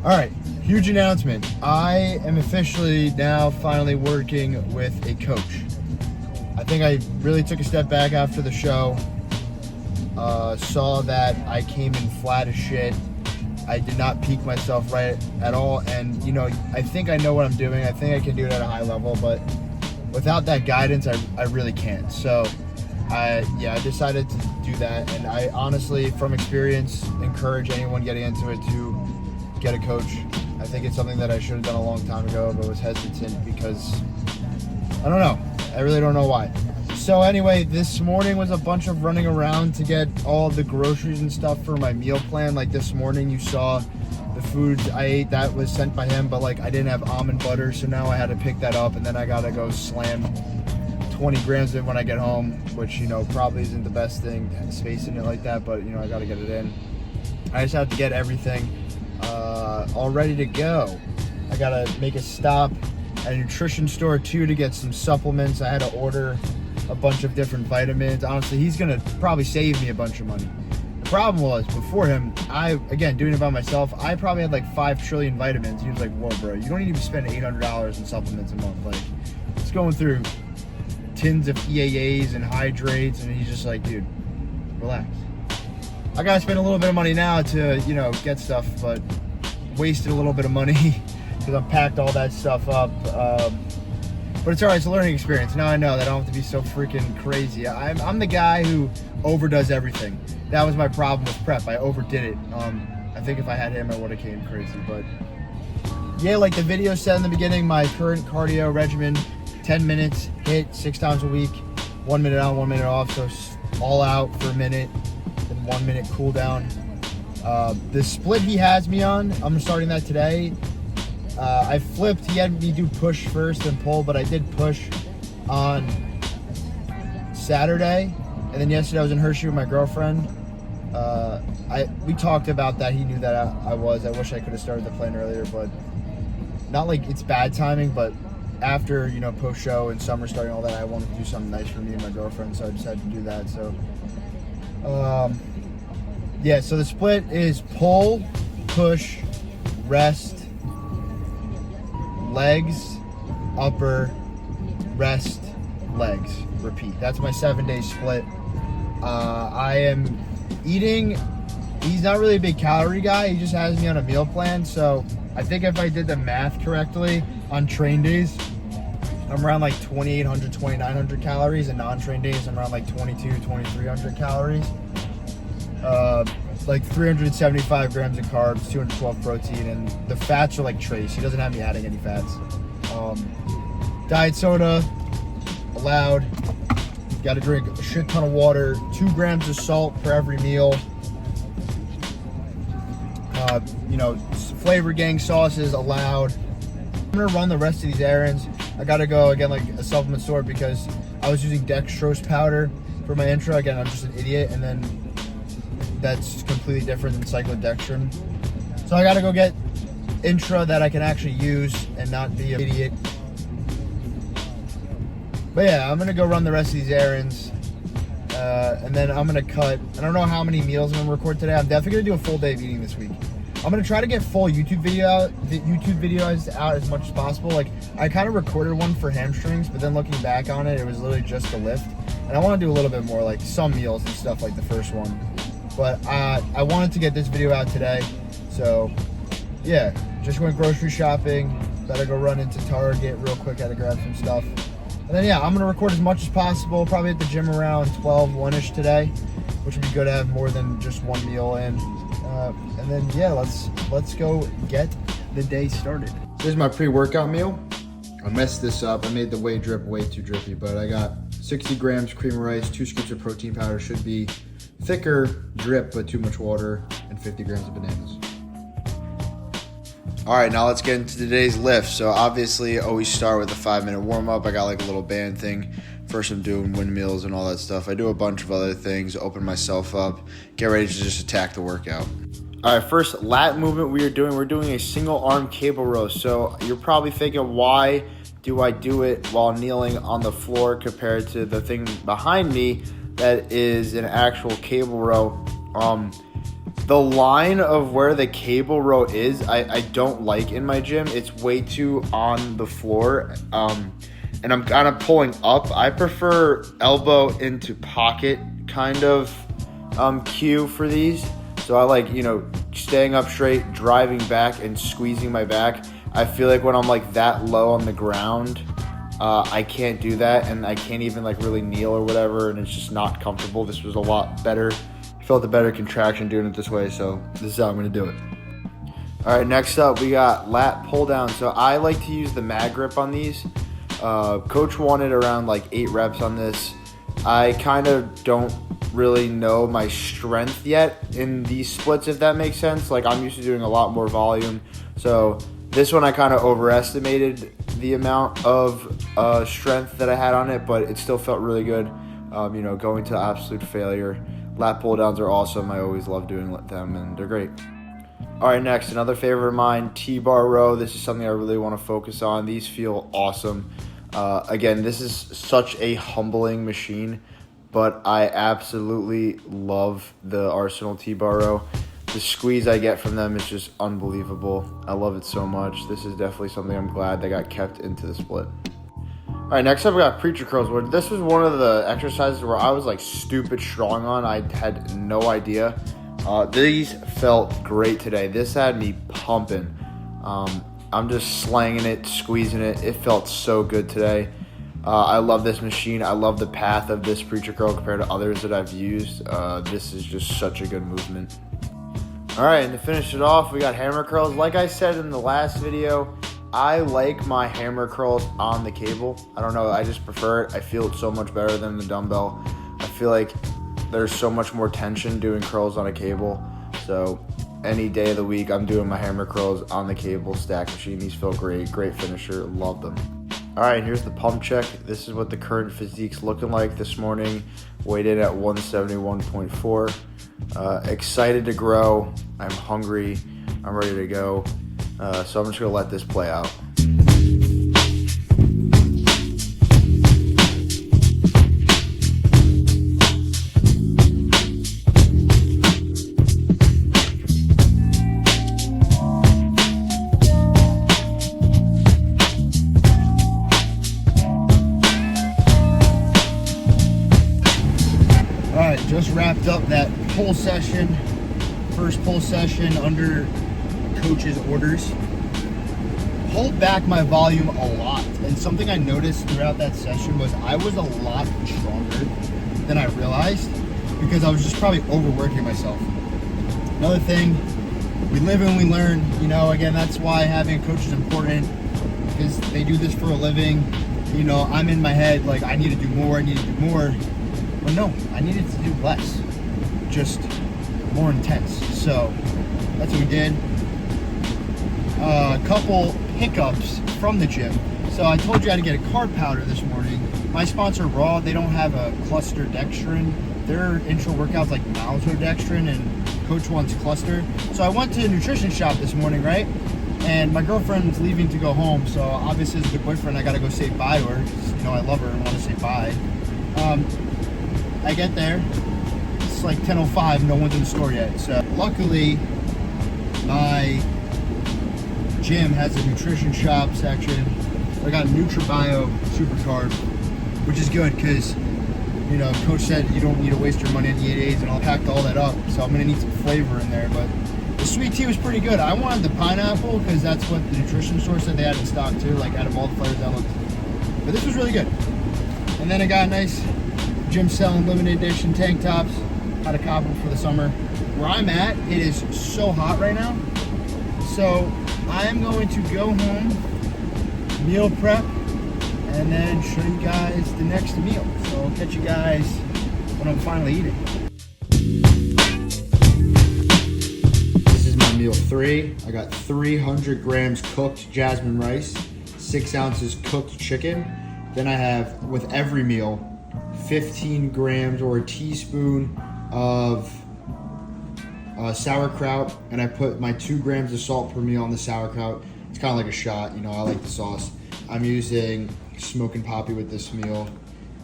All right, huge announcement. I am officially now finally working with a coach. I think I really took a step back after the show. Saw that I came in flat as shit. I did not peak myself right at all. And, you know, I think I know what I'm doing. I think I can do it at a high level. But without that guidance, I really can't. So, I decided to do that. And I honestly, from experience, encourage anyone getting into it to get a coach. I think it's something that I should have done a long time ago, but was hesitant because I don't know. I really don't know why. So anyway, this morning was a bunch of running around to get all the groceries and stuff for my meal plan. Like this morning, you saw the food I ate that was sent by him, but like I didn't have almond butter, so now I had to pick that up, and then I gotta go slam 20 grams in when I get home, which, you know, probably isn't the best thing, spacing it like that, but, you know, I gotta get it in. I just have to get everything all ready to go. I gotta make a stop at a nutrition store too to get some supplements. I had to order a bunch of different vitamins. Honestly, he's gonna probably save me a bunch of money. The problem was, before him, again, doing it by myself, I probably had like 5 trillion vitamins. He was like, whoa, bro, you don't need to spend $800 in supplements a month. Like, it's going through tins of EAAs and hydrates, and he's just like, dude, relax. I gotta spend a little bit of money now to, you know, get stuff, but wasted a little bit of money because I packed all that stuff up. But it's all right. It's a learning experience. Now I know that I don't have to be so freaking crazy. I'm the guy who overdoes everything. That was my problem with prep. I overdid it. I think if I had him, I would have came crazy. But yeah, like the video said in the beginning, my current cardio regimen, 10 minutes, hit 6 times a week, 1 minute on, 1 minute off. So all out for a minute, then 1 minute cool down. The split he has me on, I'm starting that today. I flipped. He had me do push first and pull, but I did push on Saturday, and then yesterday I was in Hershey with my girlfriend. We talked about that. He knew that I was. I wish I could have started the plan earlier, but not like it's bad timing, but after, you know, post show and summer starting, all that, I wanted to do something nice for me and my girlfriend, so I decided to do that. So yeah, so the split is pull, push, rest, legs, upper, rest, legs, repeat. That's my 7-day split. I am eating. He's not really a big calorie guy. He just has me on a meal plan. So I think if I did the math correctly on train days, I'm around like 2,800, 2,900 calories, and non-train days, I'm around like 2,200, 2,300 calories. Like 375 grams of carbs, 212 protein, and the fats are like trace. He doesn't have me adding any fats. Diet soda allowed. Got to drink a shit ton of water. 2 grams of salt for every meal. You know, flavor gang sauces allowed. I'm gonna run the rest of these errands. I gotta go again, like a supplement store, because I was using dextrose powder for my intro. Again, I'm just an idiot, and then that's completely different than cyclodextrin. So I gotta go get intra that I can actually use and not be an idiot. But yeah, I'm gonna go run the rest of these errands, and then I'm gonna cut. I don't know how many meals I'm gonna record today. I'm definitely gonna do a full day of eating this week. I'm gonna try to get full YouTube videos out as much as possible. Like, I kind of recorded one for hamstrings, but then looking back on it, it was literally just a lift. And I want to do a little bit more, like some meals and stuff like the first one. But I wanted to get this video out today. So yeah, just went grocery shopping. Better go run into Target real quick. Had to grab some stuff. And then yeah, I'm gonna record as much as possible. Probably at the gym around 12, 1-ish today, which would be good to have more than just one meal in. And then yeah, let's go get the day started. This is my pre-workout meal. I messed this up. I made the whey drip way too drippy, but I got 60 grams cream of rice, 2 scoops of protein powder. Should be thicker drip, but too much water, and 50 grams of bananas. All right, now let's get into today's lift. So obviously, always start with a 5-minute warm-up. I got like a little band thing. First, I'm doing windmills and all that stuff. I do a bunch of other things, open myself up, get ready to just attack the workout. All right, first lat movement we're doing a single arm cable row. So you're probably thinking, why do I do it while kneeling on the floor compared to the thing behind me that is an actual cable row? The line of where the cable row is, I don't like in my gym. It's way too on the floor, and I'm kind of pulling up. I prefer elbow into pocket kind of cue for these. So I like, staying up straight, driving back, and squeezing my back. I feel like when I'm like that low on the ground, I can't do that, and I can't even like really kneel or whatever, and it's just not comfortable. This was a lot better. I felt a better contraction doing it this way, so this is how I'm gonna do it. All right, next up we got lat pull down. So I like to use the mag grip on these. Coach wanted around like 8 reps on this. I kind of don't really know my strength yet in these splits, if that makes sense. Like, I'm used to doing a lot more volume, so this one I kind of overestimated the amount of strength that I had on it, but it still felt really good. Going to absolute failure. Lat pull downs are awesome. I always love doing them, and they're great. All right, next, another favorite of mine, T-bar row. This is something I really want to focus on. These feel awesome. Again, this is such a humbling machine, but I absolutely love the Arsenal T-bar row. The squeeze I get from them is just unbelievable. I love it so much. This is definitely something I'm glad they got kept into the split. All right, next up we got preacher curls. This was one of the exercises where I was like stupid strong on. I had no idea. These felt great today. This had me pumping. I'm just slanging it, squeezing it. It felt so good today. I love this machine. I love the path of this preacher curl compared to others that I've used. This is just such a good movement. All right, and to finish it off, we got hammer curls. Like I said in the last video, I like my hammer curls on the cable. I don't know, I just prefer it. I feel it so much better than the dumbbell. I feel like there's so much more tension doing curls on a cable. So any day of the week, I'm doing my hammer curls on the cable stack machine. These feel great, great finisher, love them. All right, here's the pump check. This is what the current physique's looking like this morning. Weighed in at 171.4. Excited to grow. I'm hungry. I'm ready to go. So I'm just gonna let this play out. Just wrapped up that pull session, first pull session under coach's orders. Pulled back my volume a lot, and something I noticed throughout that session was I was a lot stronger than I realized because I was just probably overworking myself. Another thing, we live and we learn, again, that's why having a coach is important, because they do this for a living. I'm in my head like I need to do more, But no, I needed to do less, just more intense. So that's what we did. A couple hiccups from the gym. So I told you I had to get a carb powder this morning. My sponsor, Raw, they don't have a cluster dextrin. Their intro workout's like maltodextrin, and Coach wants cluster. So I went to the nutrition shop this morning, right? And my girlfriend's leaving to go home. So obviously as a good boyfriend, I gotta go say bye to her. 'Cause, I love her and want to say bye. I get there, it's like 10:05, no one's in the store yet. So luckily, my gym has a nutrition shop section. I got NutriBio Super Carb, which is good because, Coach said you don't need to waste your money on EAAs, and I'll pack all that up. So I'm gonna need some flavor in there, but the sweet tea was pretty good. I wanted the pineapple because that's what the nutrition store said they had in stock too, like out of all the flavors that looked. But this was really good. And then I got a nice Gym selling limited edition tank tops. Had a couple for the summer. Where I'm at, it is so hot right now. So I'm going to go home, meal prep, and then show you guys the next meal. So I'll catch you guys when I'm finally eating. This is my meal 3. I got 300 grams cooked jasmine rice, 6 ounces cooked chicken. Then I have, with every meal, 15 grams or a teaspoon of sauerkraut, and I put my 2 grams of salt per meal on the sauerkraut. It's kind of like a shot, I like the sauce. I'm using smoking poppy with this meal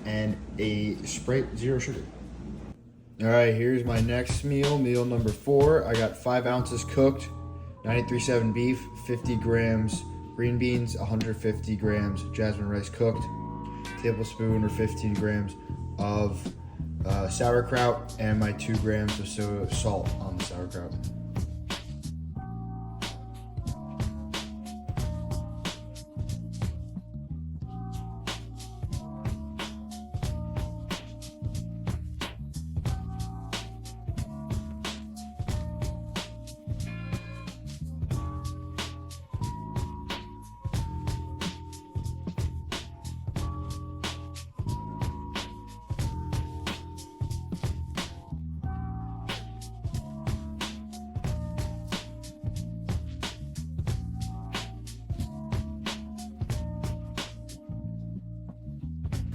and a Sprite 0 sugar. All right, here's my next meal, meal number 4. I got 5 ounces cooked, 93.7 beef, 50 grams green beans, 150 grams jasmine rice cooked, tablespoon or 15 grams of sauerkraut, and my 2 grams of salt on the sauerkraut.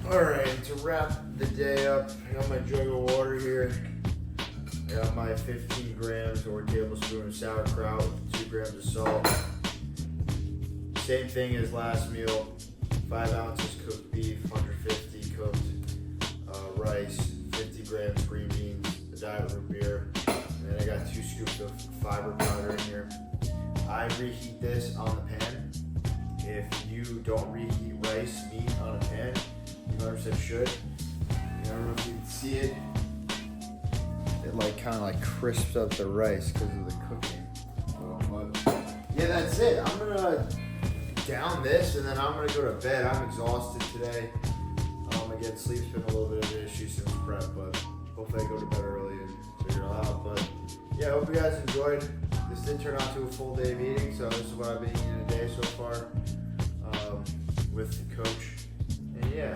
Alright, to wrap the day up, I got my jug of water here. I got my 15 grams or tablespoon of sauerkraut, 2 grams of salt. Same thing as last meal, 5 ounces cooked beef, 150 cooked rice, 50 grams green beans, a diet root beer, and then I got 2 scoops of fiber powder in here. I reheat this on the pan. If you don't reheat rice, meat on a pan, you 100% should. I don't know if you can see it. It like kind of like crisps up the rice because of the cooking. But yeah, that's it. I'm gonna down this and then I'm gonna go to bed. I'm exhausted today. Again, sleep's been a little bit of an issue since prep, but hopefully I go to bed early and figure it all out. But yeah, I hope you guys enjoyed. This did turn out to a full day meeting, so this is what I've been eating today so far with the coach. And yeah,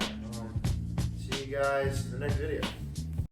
see you guys in the next video.